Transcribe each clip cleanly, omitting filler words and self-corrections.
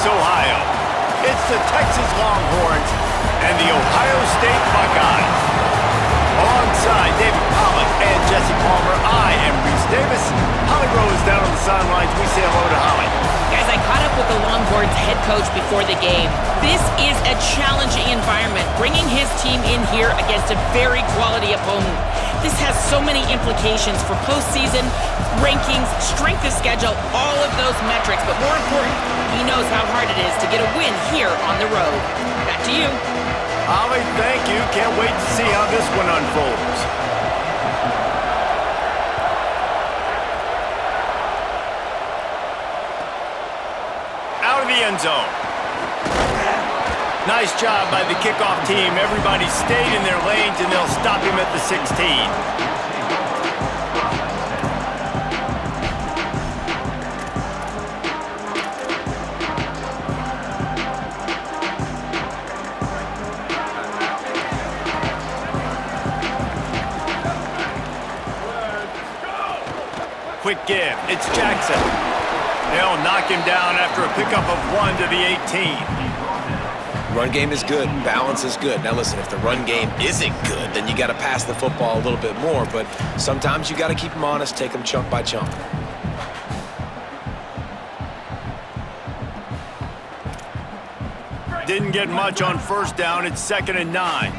Columbus, Ohio. It's the Texas Longhorns and the Ohio State Buckeyes. Alongside David Pollack and Jesse Palmer, I am Reese Davis. Holly Rose down on the sidelines. We say hello to Holly. Guys, I caught up with the Longhorns head coach before the game. This is a challenging environment, bringing his team in here against a very quality opponent. This has so many implications for postseason, rankings, strength of schedule, all of those metrics. But more important, he knows how hard it is to get a win here on the road. Back to you. Holly, thank you. Can't wait to see how this one unfolds. Out of the end zone. Nice job by the kickoff team. Everybody stayed in their lanes, and they'll stop him at the 16. Quick give. It's Jackson. They'll knock him down after a pickup of 1 to the 18. Run game is good. Balance is good. Now listen, if the run game isn't good, then you got to pass the football a little bit more. But sometimes you got to keep them honest, take them chunk by chunk. Didn't get much on first down. It's 2nd and 9.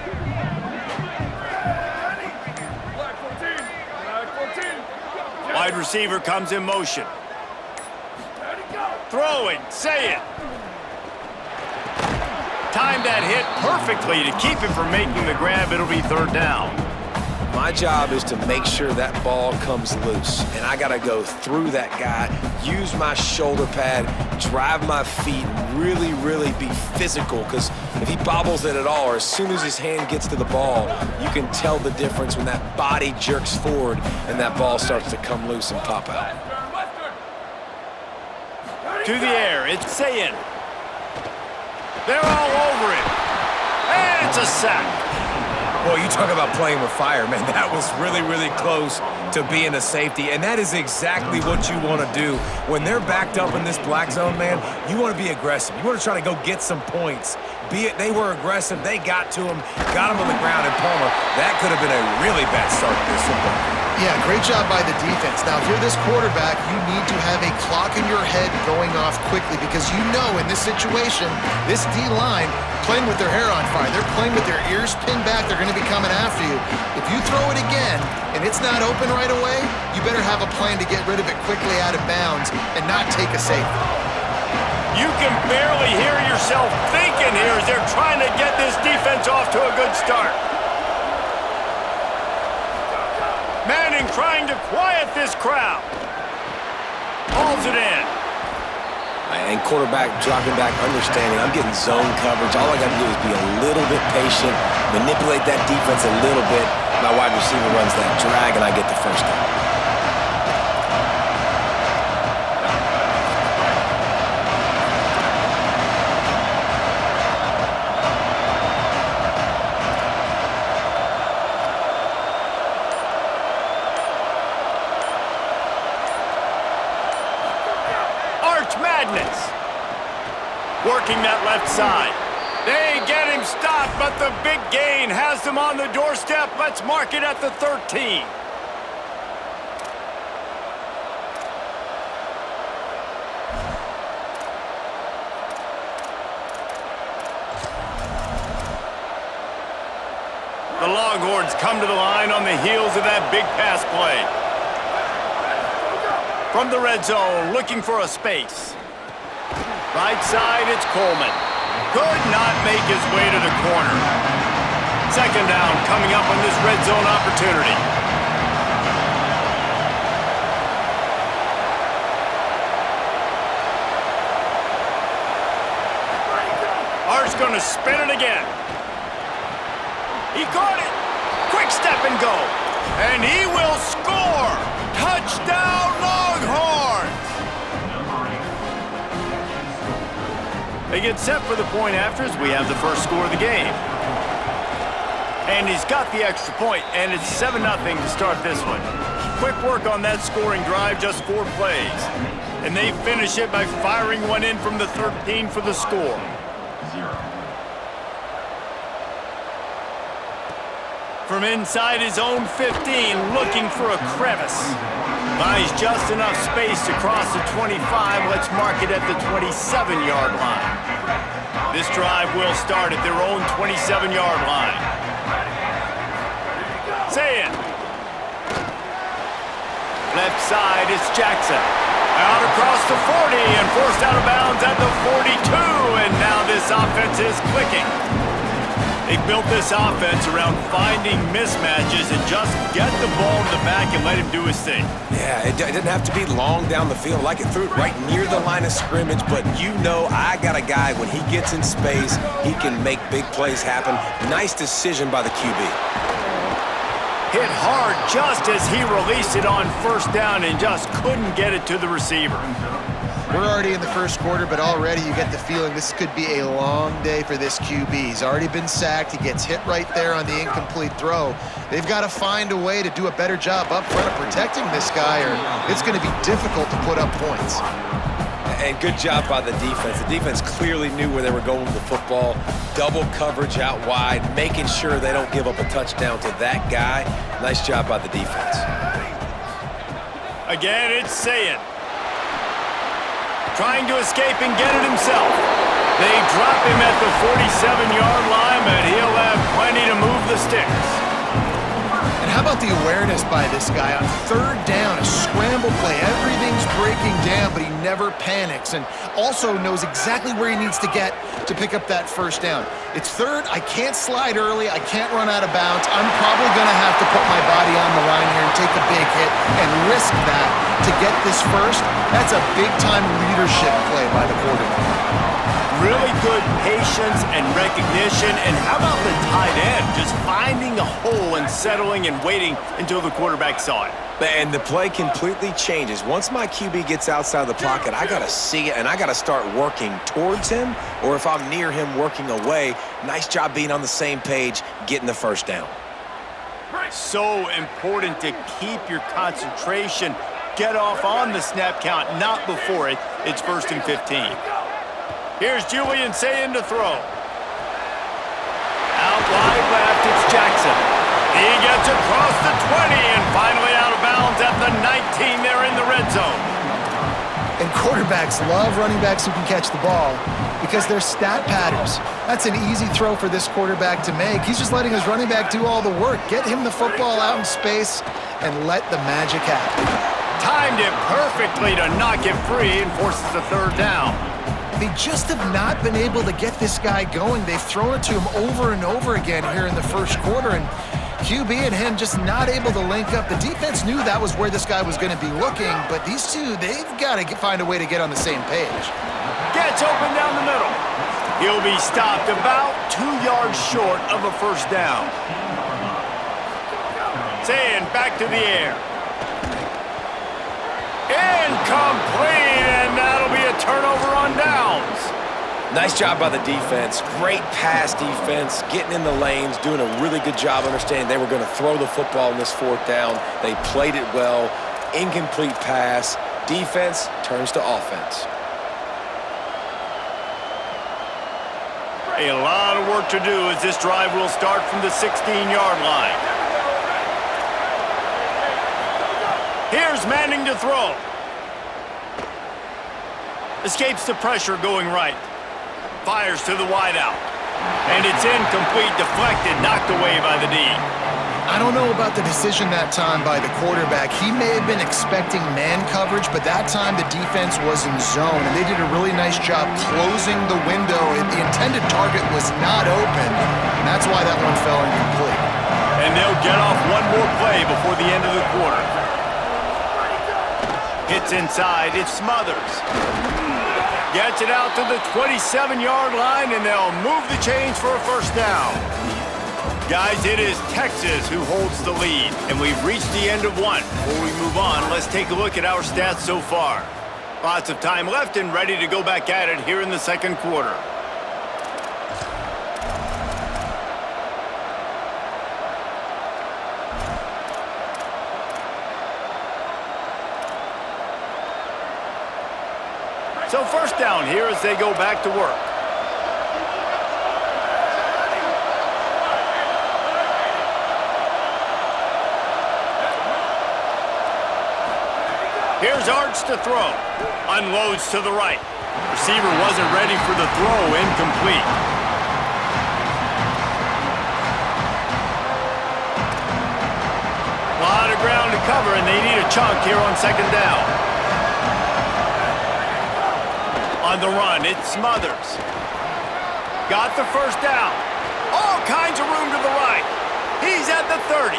Wide receiver comes in motion. Throwing, say it. Timed that hit perfectly to keep him from making the grab. It'll be 3rd down. My job is to make sure that ball comes loose, and I got to go through that guy, use my shoulder pad, drive my feet, really, really be physical, because if he bobbles it at all, or as soon as his hand gets to the ball, you can tell the difference when that body jerks forward and that ball starts to come loose and pop out. To the air, it's Sayin. They're all over it. And it's a sack. Boy, you talk about playing with fire, man. That was really, really close to being a safety, and that is exactly what you want to do. When they're backed up in this black zone, man, you want to be aggressive. You want to try to go get some points. They were aggressive. They got to him, got him on the ground, and Palmer, that could have been a really bad start to this football game. Yeah, great job by the defense. Now, if you're this quarterback, you need to have a clock in your head going off quickly because you know in this situation, this D-line playing with their hair on fire. They're playing with their ears pinned back. They're going to be coming after you. If you throw it again and it's not open right away, you better have a plan to get rid of it quickly out of bounds and not take a safety. You can barely hear yourself thinking here as they're trying to get this defense off to a good start. Manning trying to quiet this crowd. Hauls it in. And quarterback dropping back, understanding I'm getting zone coverage. All I got to do is be a little bit patient, manipulate that defense a little bit. My wide receiver runs that drag, and I get the first down. Working that left side. They get him stopped, but the big gain has them on the doorstep. Let's mark it at the 13. The Longhorns come to the line on the heels of that big pass play. From the red zone, looking for a space. Right side, it's Coleman. Could not make his way to the corner. 2nd down coming up on this red zone opportunity. Art's going to spin it again. He caught it. Quick step and go. And he will score. Touchdown, Longhorns. They get set for the point after as we have the first score of the game. And he's got the extra point, and it's 7-0 to start this one. Quick work on that scoring drive, just 4 plays. And they finish it by firing one in from the 13 for the score. From inside his own 15, looking for a crevice. Buys just enough space to cross the 25. Let's mark it at the 27-yard line. This drive will start at their own 27-yard line. Say it. Left side, it's Jackson. Out across the 40 and forced out of bounds at the 42. And now this offense is clicking. They built this offense around finding mismatches and just get the ball in the back and let him do his thing. Yeah, it didn't have to be long down the field. Like it threw it right near the line of scrimmage, but you know I got a guy, when he gets in space, he can make big plays happen. Nice decision by the QB. Hit hard just as he released it on first down and just couldn't get it to the receiver. We're already in the first quarter, but already you get the feeling this could be a long day for this QB. He's already been sacked. He gets hit right there on the incomplete throw. They've got to find a way to do a better job up front of protecting this guy, or it's going to be difficult to put up points. And good job by the defense. The defense clearly knew where they were going with the football. Double coverage out wide, making sure they don't give up a touchdown to that guy. Nice job by the defense. Again, it's Saying. Trying to escape and get it himself. They drop him at the 47-yard line, but he'll have plenty to move the sticks. And how about the awareness by this guy on third down, a scramble play. Everything's breaking down, but he never panics and also knows exactly where he needs to get to pick up that first down. It's third. I can't slide early. I can't run out of bounds. I'm probably going to have to put my body on the line here and take a big hit and risk that to get this first. That's a big-time leadership play by the quarterback. Really good patience and recognition. And how about the tight end? Just finding a hole and settling and waiting until the quarterback saw it. And the play completely changes. Once my QB gets outside the pocket, I got to see it, and I got to start working towards him, or if I'm near him, working away. Nice job being on the same page, getting the first down. So important to keep your concentration. Get off on the snap count, not before it. It's 1st and 15. Here's Julian Sayin to throw. Out wide left, it's Jackson. He gets across the 20 and finally out of bounds at the 19 there in the red zone. And quarterbacks love running backs who can catch the ball because they're stat patterns. That's an easy throw for this quarterback to make. He's just letting his running back do all the work. Get him the football out in space and let the magic happen. Timed it perfectly to knock it free and forces the third down. They just have not been able to get this guy going. They've thrown it to him over and over again here in the first quarter, and QB and him just not able to link up. The defense knew that was where this guy was going to be looking, but these two, they've got to find a way to get on the same page. Gets open down the middle. He'll be stopped about 2 yards short of a first down. Saying back to the air. Incomplete, and that'll be a turnover on downs. Nice job by the defense. Great pass defense, getting in the lanes, doing a really good job understanding they were going to throw the football in this fourth down. They played it well. Incomplete pass. Defense turns to offense. A lot of work to do as this drive will start from the 16-yard line. Here's Manning to throw. Escapes the pressure going right. Fires to the wideout. And it's incomplete, deflected, knocked away by the D. I don't know about the decision that time by the quarterback. He may have been expecting man coverage, but that time the defense was in zone, and they did a really nice job closing the window. The intended target was not open, and that's why that one fell incomplete. And they'll get off one more play before the end of the quarter. Hits inside, it's Smothers. Gets it out to the 27-yard line, and they'll move the chains for a first down. Guys, it is Texas who holds the lead, and we've reached the end of one. Before we move on, let's take a look at our stats so far. Lots of time left and ready to go back at it here in the second quarter. So first down here as they go back to work. Here's Arch to throw. Unloads to the right. Receiver wasn't ready for the throw. Incomplete. A lot of ground to cover, and they need a chunk here on second down. On the run, it's Smothers. Got the first down. All kinds of room to the right. He's at the 30.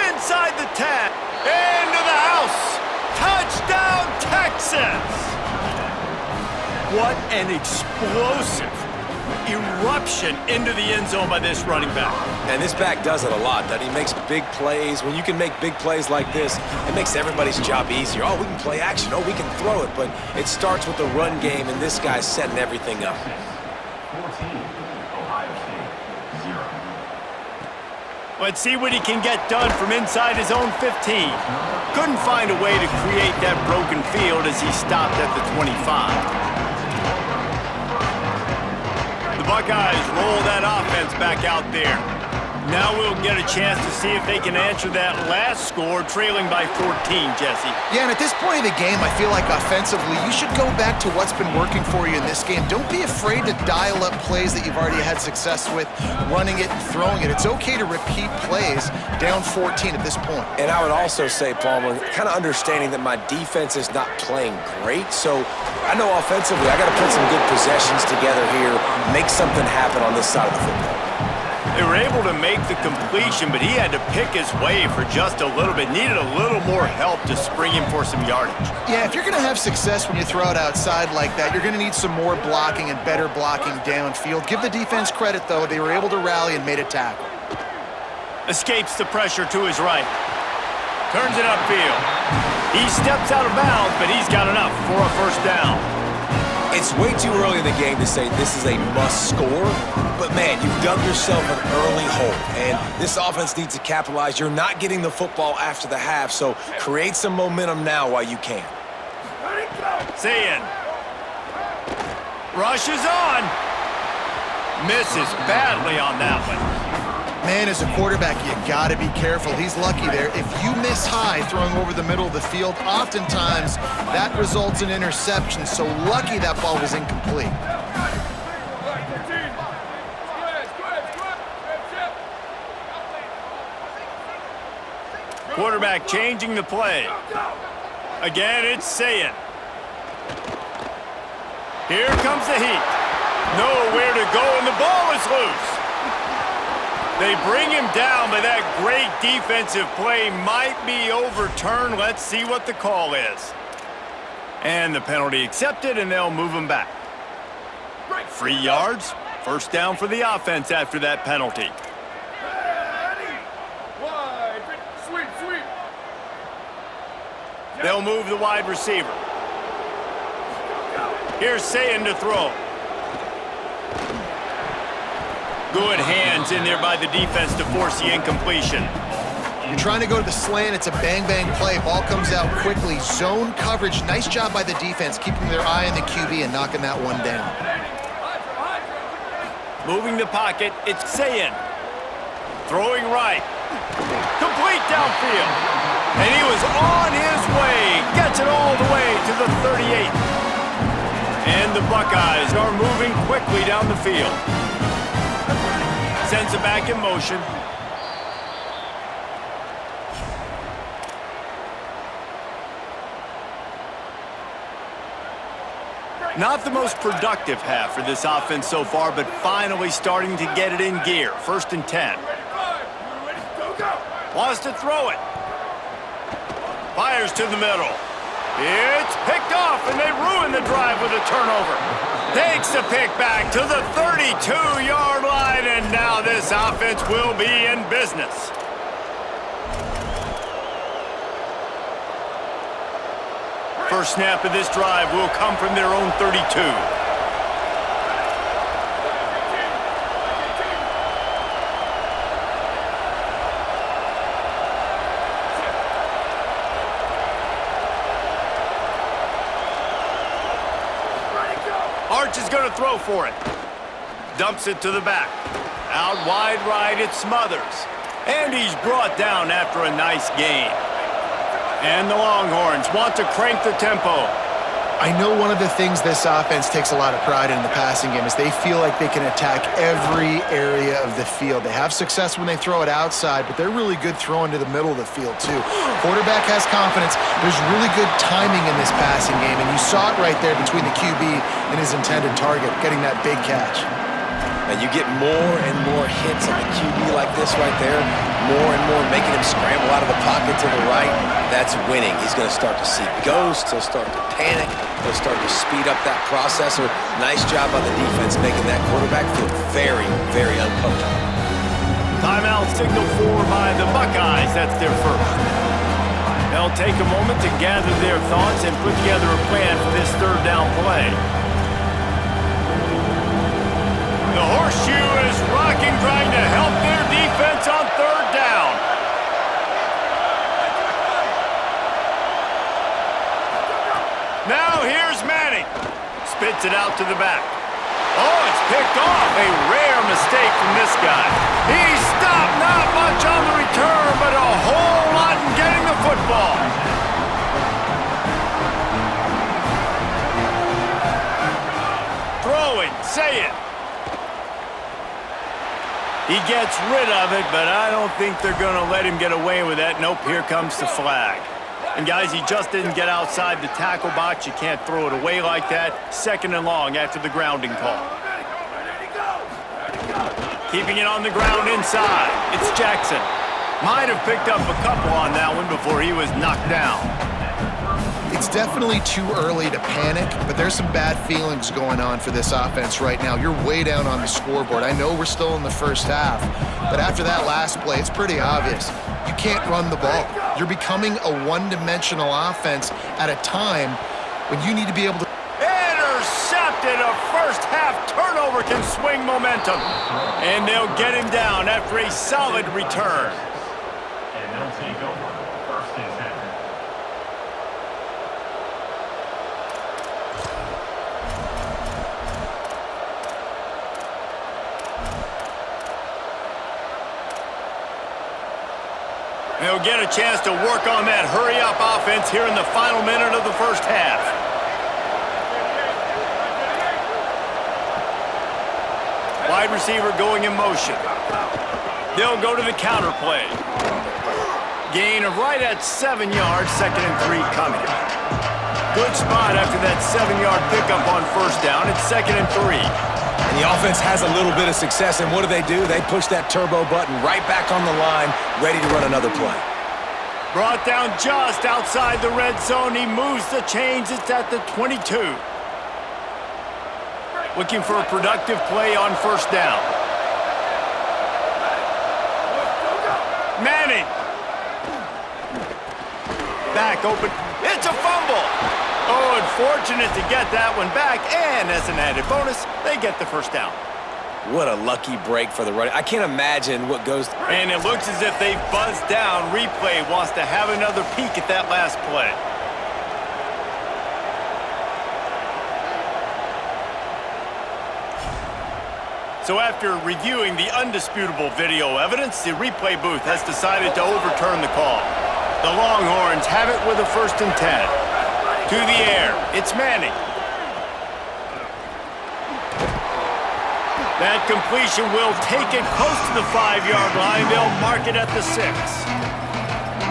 Inside the 10. Into the house. Touchdown, Texas! What an explosive eruption into the end zone by this running back. And this back does it a lot, doesn't he? Makes big plays. When you can make big plays like this, it makes everybody's job easier. Oh, we can play action. Oh, we can throw it. But it starts with the run game, and this guy's setting everything up. 14, Ohio State, 0. Let's see what he can get done from inside his own 15. Couldn't find a way to create that broken field as he stopped at the 25. The Buckeyes roll that offense back out there. Now we'll get a chance to see if they can answer that last score, trailing by 14, Jesse. Yeah, and at this point of the game, I feel like offensively, you should go back to what's been working for you in this game. Don't be afraid to dial up plays that you've already had success with, running it and throwing it. It's okay to repeat plays down 14 at this point. And I would also say, Palmer, kind of understanding that my defense is not playing great, so I know offensively I got to put some good possessions together here, make something happen on this side of the football. They were able to make the completion, but he had to pick his way for just a little bit. Needed a little more help to spring him for some yardage. Yeah, if you're going to have success when you throw it outside like that, you're going to need some more blocking and better blocking downfield. Give the defense credit, though. They were able to rally and made a tackle. Escapes the pressure to his right. Turns it upfield. He steps out of bounds, but he's got enough for a first down. It's way too early in the game to say this is a must score, but man, you've dug yourself an early hole, and this offense needs to capitalize. You're not getting the football after the half, so create some momentum now while you can. Sayin. Rushes on. Misses badly on that one. Man, as a quarterback, you got to be careful. He's lucky there. If you miss high throwing over the middle of the field, oftentimes that results in interception. So lucky that ball was incomplete. Quarterback changing the play. Again, it's Sayin. Here comes the heat. Nowhere to go, and the ball is loose. They bring him down, but that great defensive play might be overturned. Let's see what the call is. And the penalty accepted, and they'll move him back. 3 yards. First down for the offense after that penalty. They'll move the wide receiver. Here's Sayin to throw. Good hands in there by the defense to force the incompletion. You're trying to go to the slant. It's a bang-bang play. Ball comes out quickly. Zone coverage. Nice job by the defense, keeping their eye on the QB and knocking that one down. Moving the pocket, it's Sayin. Throwing right. Complete downfield. And he was on his way. Gets it all the way to the 38. And the Buckeyes are moving quickly down the field. Sends it back in motion. Not the most productive half for this offense so far, but finally starting to get it in gear. 1st and 10. Wants to throw it. Fires to the middle. It's picked off, and they ruin the drive with a turnover. Takes the pick back to the 32-yard line, and now this offense will be in business. First snap of this drive will come from their own 32. Arch is going to throw for it. Dumps it to the back. Out wide right, it's Smothers. And he's brought down after a nice gain. And the Longhorns want to crank the tempo. I know one of the things this offense takes a lot of pride in the passing game is they feel like they can attack every area of the field. They have success when they throw it outside, but they're really good throwing to the middle of the field too. Quarterback has confidence. There's really good timing in this passing game, and you saw it right there between the QB and his intended target, getting that big catch. And you get more and more hits on the QB like this right there, more and more making him scramble out of the pocket to the right. That's winning. He's going to start to see ghosts. He'll start to panic. He'll start to speed up that processor. Nice job by the defense making that quarterback feel very, very uncomfortable. Timeout signal for by the Buckeyes. That's their first. They'll take a moment to gather their thoughts and put together a plan for this third down play. The horseshoe is rocking, trying to help their defense on third down. Now here's Manning. Spits it out to the back. Oh, it's picked off. A rare mistake from this guy. He stopped, not much on the return, but a whole lot in getting the football. Throwing, say it. He gets rid of it, but I don't think they're going to let him get away with that. Nope, here comes the flag. And guys, he just didn't get outside the tackle box. You can't throw it away like that. 2nd and long after the grounding call. Keeping it on the ground inside. It's Jackson. Might have picked up a couple on that one before he was knocked down. It's definitely too early to panic, but there's some bad feelings going on for this offense right now. You're way down on the scoreboard. I know we're still in the first half, but after that last play, it's pretty obvious. You can't run the ball. You're becoming a one-dimensional offense at a time when you need to be able to... Intercepted! A first-half turnover can swing momentum. And they'll get him down after a solid return. And they'll take over 1st and 10. They'll get a chance to work on that hurry-up offense here in the final minute of the first half. Wide receiver going in motion. They'll go to the counter play. Gain of right at 7 yards, 2nd and 3 coming. Good spot after that 7-yard pickup on first down. It's 2nd and 3. And the offense has a little bit of success, and what do? They push that turbo button right back on the line, ready to run another play. Brought down just outside the red zone. He moves the chains. It's at the 22. Looking for a productive play on first down. Manning. Back open. It's a fumble. Oh, unfortunate to get that one back, and as an added bonus, they get the first down. What a lucky break for the running. I can't imagine what goes... And it looks as if they've buzzed down. Replay wants to have another peek at that last play. So after reviewing the undisputable video evidence, the replay booth has decided to overturn the call. The Longhorns have it with a 1st and 10. To the air, it's Manning. That completion will take it close to the 5-yard line. They'll mark it at the 6.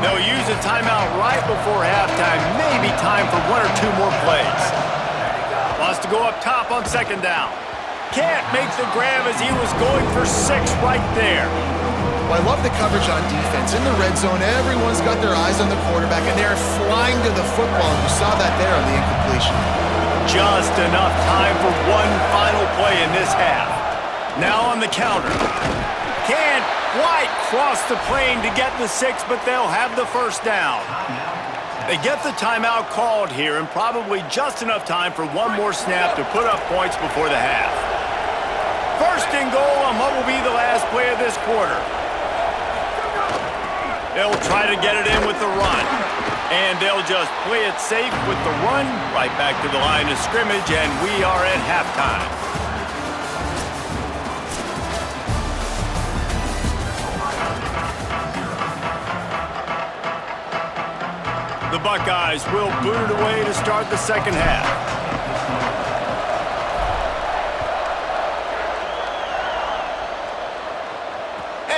They'll use a timeout right before halftime. Maybe time for 1 or 2 more plays. Wants to go up top on 2nd down. Can't make the grab as he was going for 6 right there. Well, I love the coverage on defense. In the red zone, everyone's got their eyes on the quarterback, and they're flying to the football. And you saw that there on the incompletion. Just enough time for one final play in this half. Now on the counter. Can't quite cross the plane to get the 6, but they'll have the first down. They get the timeout called here, and probably just enough time for one more snap to put up points before the half. 1st and goal on what will be the last play of this quarter. They'll try to get it in with the run. And they'll just play it safe with the run right back to the line of scrimmage, and we are at halftime. The Buckeyes will boot it away to start the second half.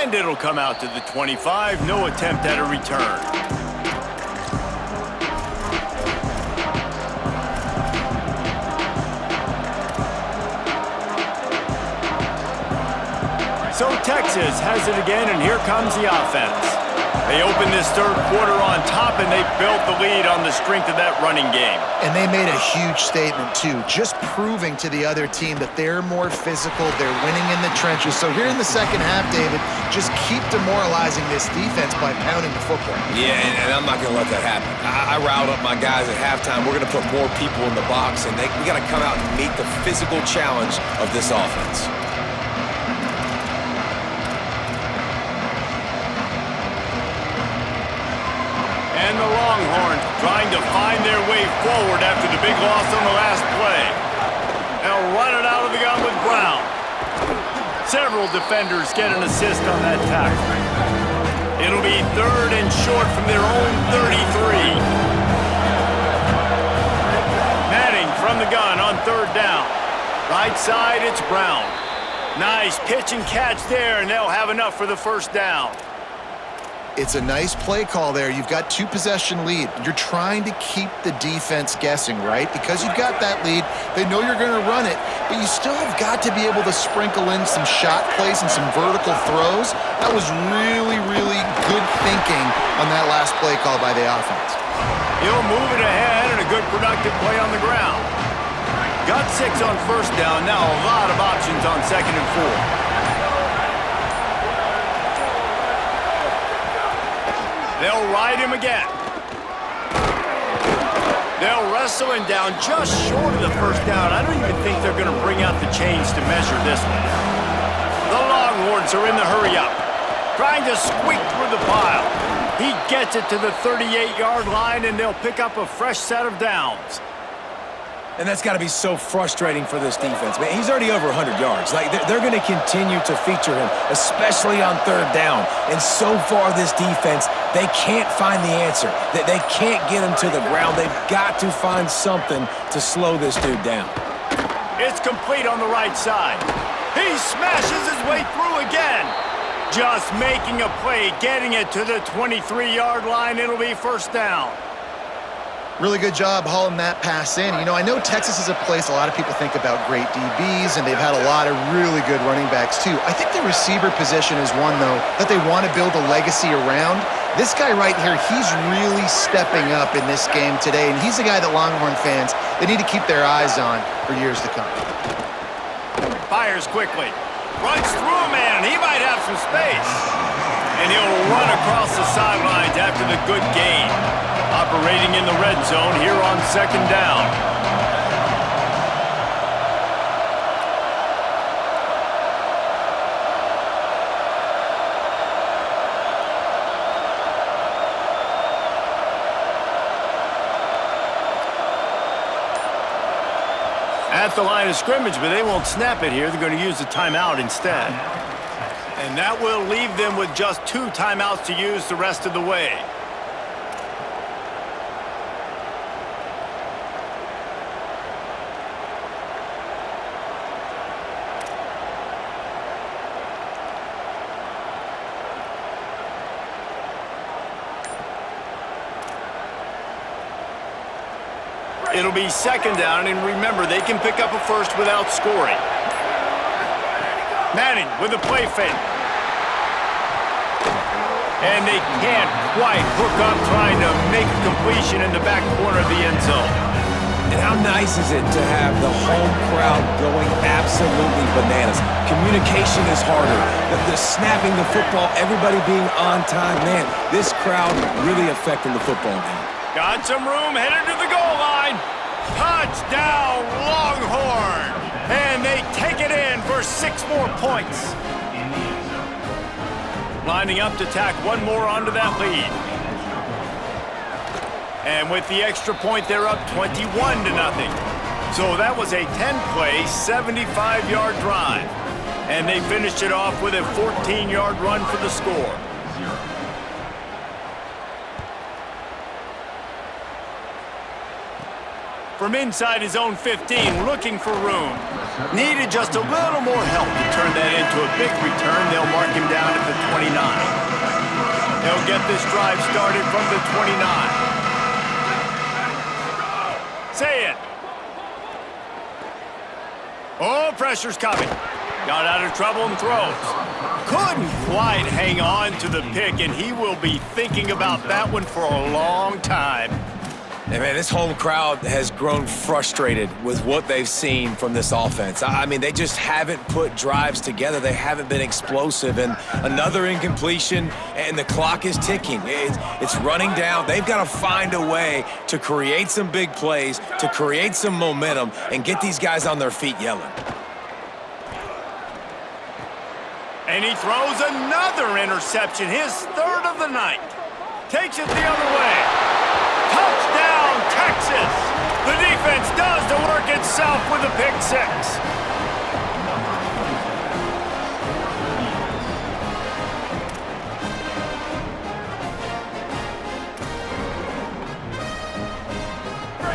And it'll come out to the 25. No attempt at a return. So Texas has it again, and here comes the offense. They opened this third quarter on top, and they built the lead on the strength of that running game. And they made a huge statement, too, just proving to the other team that they're more physical, they're winning in the trenches. So here in the second half, David, just keep demoralizing this defense by pounding the football. Yeah, and I'm not going to let that happen. I riled up my guys at halftime. We're going to put more people in the box, and we got to come out and meet the physical challenge of this offense. And the Longhorns trying to find their way forward after the big loss on the last play. They'll run it out of the gun with Brown. Several defenders get an assist on that tackle. It'll be third and short from their own 33. Manning from the gun on third down. Right side, it's Brown. Nice pitch and catch there, and they'll have enough for the first down. It's a nice play call there. You've got two-possession lead. You're trying to keep the defense guessing, right? Because you've got that lead. They know you're going to run it, but you still have got to be able to sprinkle in some shot plays and some vertical throws. That was really, really good thinking on that last play call by the offense. He'll move it ahead and a good productive play on the ground. Got 6 on first down. Now a lot of options on second and 4. They'll ride him again. They'll wrestle him down just short of the first down. I don't even think they're going to bring out the chains to measure this one. The Longhorns are in the hurry-up, trying to squeak through the pile. He gets it to the 38-yard line, and they'll pick up a fresh set of downs. And that's got to be so frustrating for this defense, man. He's already over 100 yards. Like, they're going to continue to feature him, especially on third down. And so far, this defense, they can't find the answer. They can't get him to the ground. They've got to find something to slow this dude down. It's complete on the right side. He smashes his way through again. Just making a play, getting it to the 23-yard line. It'll be first down. Really good job hauling that pass in. You know, I know Texas is a place a lot of people think about great DBs, and they've had a lot of really good running backs too. I think the receiver position is one, though, that they want to build a legacy around. This guy right here, he's really stepping up in this game today, and he's the guy that Longhorn fans, they need to keep their eyes on for years to come. Fires quickly. Runs through a man. He might have some space. And he'll run across the sidelines after the good gain. Operating in the red zone here on second down. At the line of scrimmage, but they won't snap it here. They're going to use the timeout instead. And that will leave them with just 2 timeouts to use the rest of the way. It'll be second down, and remember, they can pick up a first without scoring. Manning with a play fake. And they can't quite hook up trying to make a completion in the back corner of the end zone. And how nice is it to have the home crowd going absolutely bananas? Communication is harder. The snapping the football, everybody being on time. Man, this crowd really affecting the football game. Got some room, headed to the goal line. Touchdown, Longhorn! And they take it in for 6 more points. Lining up to tack one more onto that lead. And with the extra point, they're up 21-0. So that was a 10-play, 75-yard drive. And they finished it off with a 14-yard run for the score. From inside his own 15, looking for room. Needed just a little more help to turn that into a big return. They'll mark him down at the 29. They'll get this drive started from the 29. Say it. Oh, pressure's coming. Got out of trouble and throws. Couldn't quite hang on to the pick, and he will be thinking about that one for a long time. And man, this home crowd has grown frustrated with what they've seen from this offense. I mean, they just haven't put drives together. They haven't been explosive. And another incompletion, and the clock is ticking. It's running down. They've got to find a way to create some big plays, to create some momentum, and get these guys on their feet yelling. And he throws another interception, his third of the night. Takes it the other way. Touchdown, Texas! The defense does the work itself with a pick six.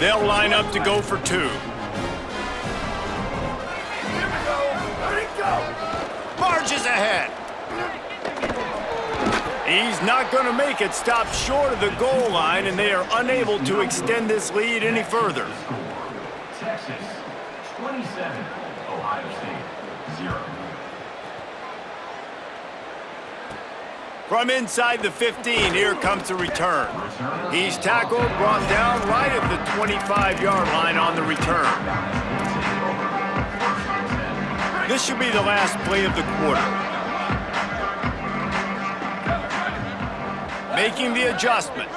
They'll line up to go for two. Here we go. Let it go. Marches ahead. He's not going to make it. Stop short of the goal line, and they are unable to extend this lead any further. Texas 27, Ohio State 0. From inside the 15, here comes the return. He's tackled, brought down right at the 25-yard line on the return. This should be the last play of the quarter. Making the adjustment.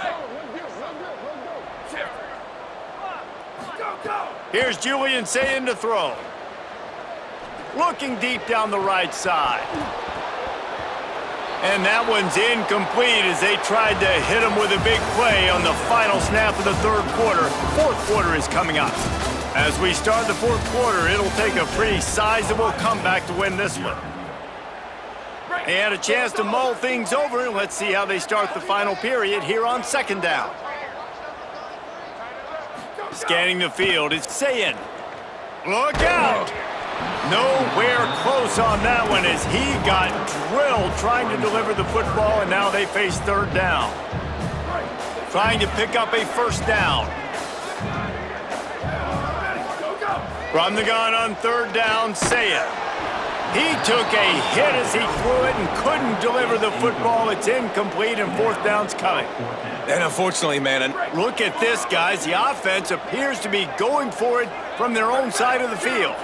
Here's Julian Sayin to throw. Looking deep down the right side. And that one's incomplete as they tried to hit him with a big play on the final snap of the third quarter. Fourth quarter is coming up. As we start the fourth quarter, it'll take a pretty sizable comeback to win this one. They had a chance to mull things over. Let's see how they start the final period here on second down. Scanning the field, it's Sayin. Look out! Nowhere close on that one as he got drilled trying to deliver the football, and now they face third down. Trying to pick up a first down. From the gun on third down, Sayin. He took a hit as he threw it and couldn't deliver the football. It's incomplete, and fourth down's coming. And unfortunately, man, Look at this, guys. The offense appears to be going for it from their own side of the field.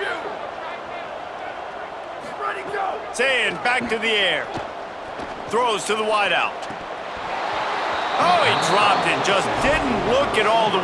Sayin back to the air. Throws to the wideout. Oh, he dropped it. Just didn't look it all the